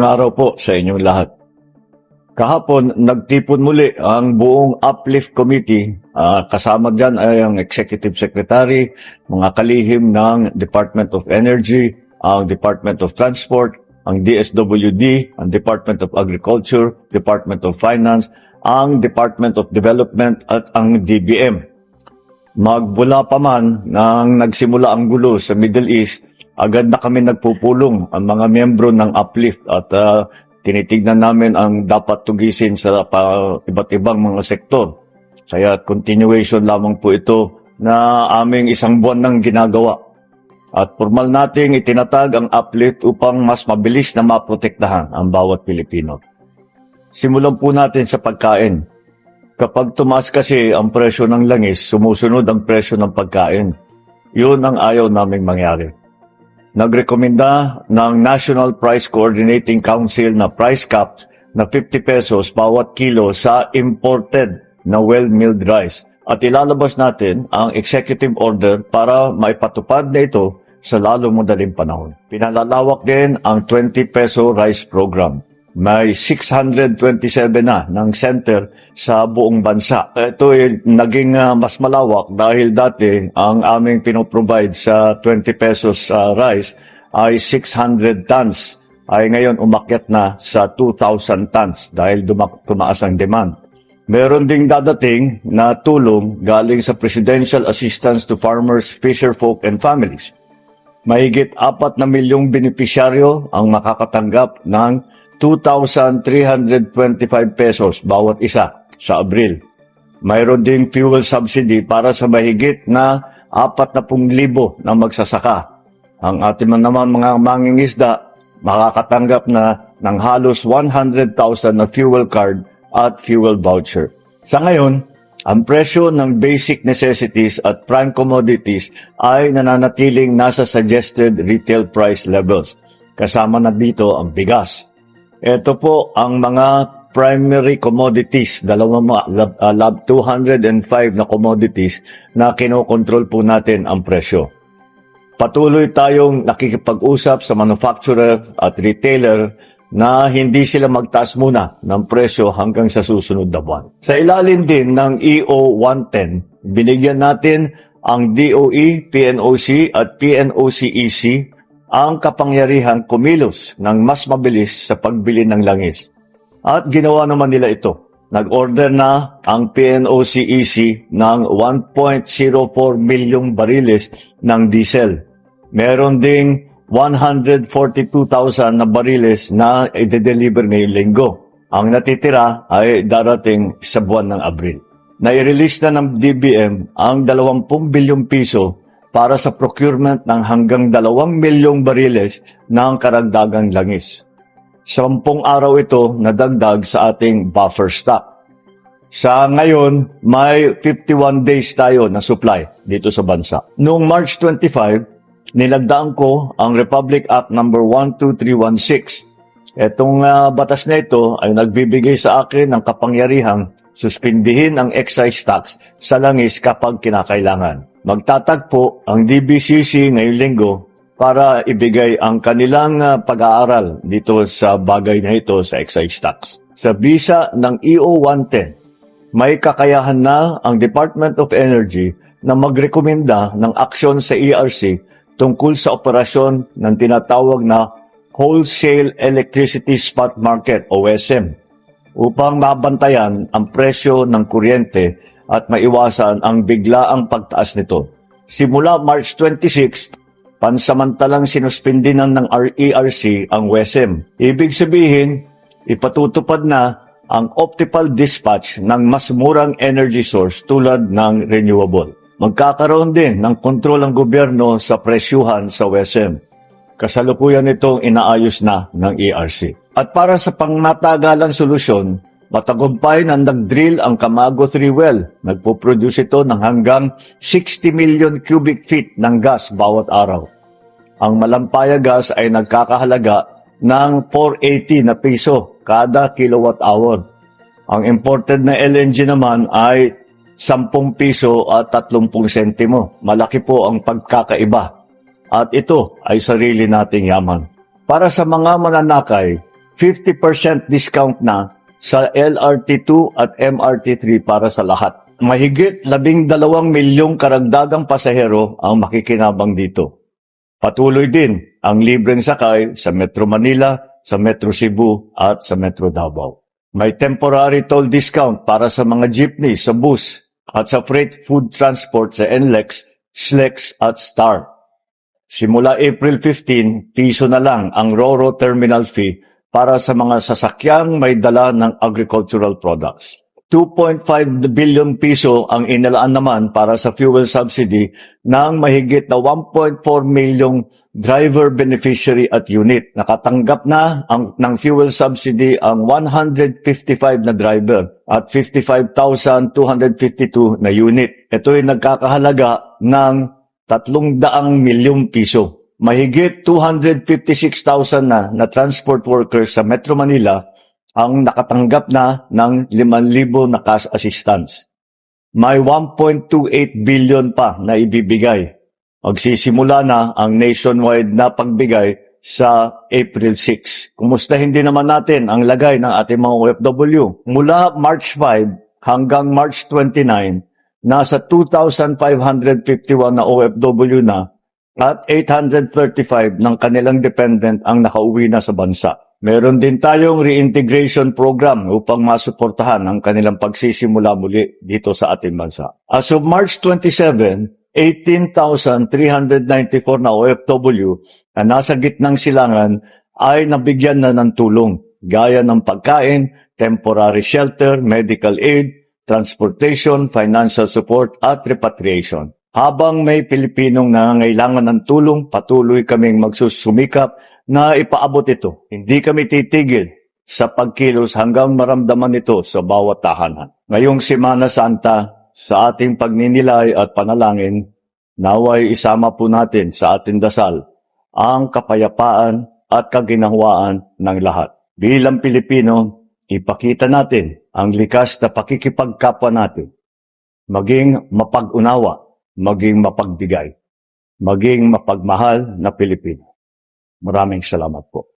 Araw po sa inyong lahat. Kahapon, nagtipon muli ang buong Uplift Committee. Kasama dyan ay ang Executive Secretary, mga kalihim ng Department of Energy, ang Department of Transport, ang DSWD, ang Department of Agriculture, Department of Finance, ang Department of Development at ang DBM. Magbula pa man nang nagsimula ang gulo sa Middle East, agad na kami nagpupulong ang mga miyembro ng Uplift at tinitignan namin ang dapat tugisin sa iba't ibang mga sektor. Kaya continuation lamang po ito na aming isang buwan nang ginagawa. At formal nating itinatag ang Uplift upang mas mabilis na maprotektahan ang bawat Pilipino. Simulan po natin sa pagkain. Kapag tumaas kasi ang presyo ng langis, sumusunod ang presyo ng pagkain. Yun ang ayaw naming mangyari. Nagrekomenda ng National Price Coordinating Council na price cap na 50 pesos bawat kilo sa imported na well-milled rice. At ilalabas natin ang executive order para maipatupad na ito sa lalong madaling panahon. Pinalalawak din ang 20 peso rice program. May 627 na ng center sa buong bansa. Ito ay naging mas malawak dahil dati ang aming pinoprovide sa 20 pesos rice ay 600 tons. Ay ngayon umakyat na sa 2,000 tons dahil tumaas ang demand. Meron ding dadating na tulong galing sa Presidential Assistance to Farmers, Fisherfolk and Families. Mahigit 4 na milyong benepisyaryo ang makakatanggap ng 2,325 pesos bawat isa sa Abril. Mayroon ding fuel subsidy para sa mahigit na 40,000 na magsasaka. Ang ating naman mga mangingisda makakatanggap na ng halos 100,000 na fuel card at fuel voucher. Sa ngayon, ang presyo ng basic necessities at prime commodities ay nananatiling nasa suggested retail price levels. Kasama na dito ang bigas. Ito po ang mga primary commodities, 205 na commodities na kinokontrol po natin ang presyo. Patuloy tayong nakikipag-usap sa manufacturer at retailer na hindi sila magtaas muna ng presyo hanggang sa susunod na buwan. Sa ilalim din ng EO 110, binigyan natin ang DOE, PNOC at PNOCEC ang kapangyarihang kumilos ng mas mabilis sa pagbili ng langis. At ginawa naman nila ito. Nag-order na ang PNOCEC ng 1.04 milyong bariles ng diesel. Meron ding 142,000 na bariles na i-deliver ngayong linggo. Ang natitira ay darating sa buwan ng Abril. Nai-release na ng DBM ang 20 bilyong piso para sa procurement ng hanggang 2 milyong bariles ng karagdagang langis. 10 araw ito na dagdag sa ating buffer stock. Sa ngayon, may 51 days tayo na supply dito sa bansa. Noong March 25, nilagdaan ko ang Republic Act No. 12316. Itong batas na ito ay nagbibigay sa akin ng kapangyarihang suspindihin ang excise tax sa langis kapag kinakailangan. Magtatagpo ang DBCC ngayong linggo para ibigay ang kanilang pag-aaral dito sa bagay na ito sa excise tax. Sa bisa ng EO 110, may kakayahan na ang Department of Energy na magrekomenda ng aksyon sa ERC tungkol sa operasyon ng tinatawag na Wholesale Electricity Spot Market o WESM upang mabantayan ang presyo ng kuryente at maiwasan ang biglaang pagtaas nito. Simula March 26, pansamantalang sinuspindinan ng ERC ang WESM. Ibig sabihin, ipatutupad na ang optimal dispatch ng mas murang energy source tulad ng renewable. Magkakaroon din ng kontrol ang gobyerno sa presyuhan sa WESM. Kasalukuyan itong inaayos na ng ERC. At para sa pangmatagalang solusyon, matagumpay na nag-drill ang Camago 3 well. Nagpo-produce ito ng hanggang 60 million cubic feet ng gas bawat araw. Ang Malampaya gas ay nagkakahalaga ng 480 na piso kada kilowatt hour. Ang imported na LNG naman ay 10 piso at 30 sentimo. Malaki po ang pagkakaiba. At ito ay sarili nating yaman. Para sa mga mananakay, 50% discount na sa LRT2 at MRT3 para sa lahat. Mahigit 12 milyong karagdagang pasahero ang makikinabang dito. Patuloy din ang libreng sakay sa Metro Manila, sa Metro Cebu at sa Metro Davao. May temporary toll discount para sa mga jeepney sa bus at sa freight food transport sa NLEX, SLEX at STAR. Simula April 15, piso na lang ang RoRo terminal fee para sa mga sasakyang may dala ng agricultural products. 2.5 billion piso ang inilaan naman para sa fuel subsidy ng mahigit na 1.4 milyong driver beneficiary at unit. Nakatanggap na ng fuel subsidy ang 155 na driver at 55,252 na unit. Ito ay nagkakahalaga ng 300 milyong piso. Mahigit 256,000 na transport workers sa Metro Manila ang nakatanggap na ng 5,000 na cash assistance. May 1.28 billion pa na ibibigay. Magsisimula na ang nationwide na pagbigay sa April 6. Kumustahin din naman natin ang lagay ng ating mga OFW. Mula March 5 hanggang March 29, nasa 2,551 na OFW na at 835 ng kanilang dependent ang nakauwi na sa bansa. Meron din tayong reintegration program upang masuportahan ang kanilang pagsisimula muli dito sa ating bansa. As of March 27, 18,394 na OFW na nasa gitnang silangan ay nabigyan na ng tulong gaya ng pagkain, temporary shelter, medical aid, transportation, financial support at repatriation. Habang may Pilipinong nangangailangan ng tulong, patuloy kaming magsusumikap na ipaabot ito. Hindi kami titigil sa pagkilos hanggang maramdaman ito sa bawat tahanan. Ngayong Semana Santa, sa ating pagninilay at panalangin, naway isama po natin sa ating dasal ang kapayapaan at kaginhawaan ng lahat. Bilang Pilipino, ipakita natin ang likas na pakikipagkapwa natin, maging mapag-unawa, maging mapagbigay, maging mapagmahal na Pilipino. Maraming salamat po.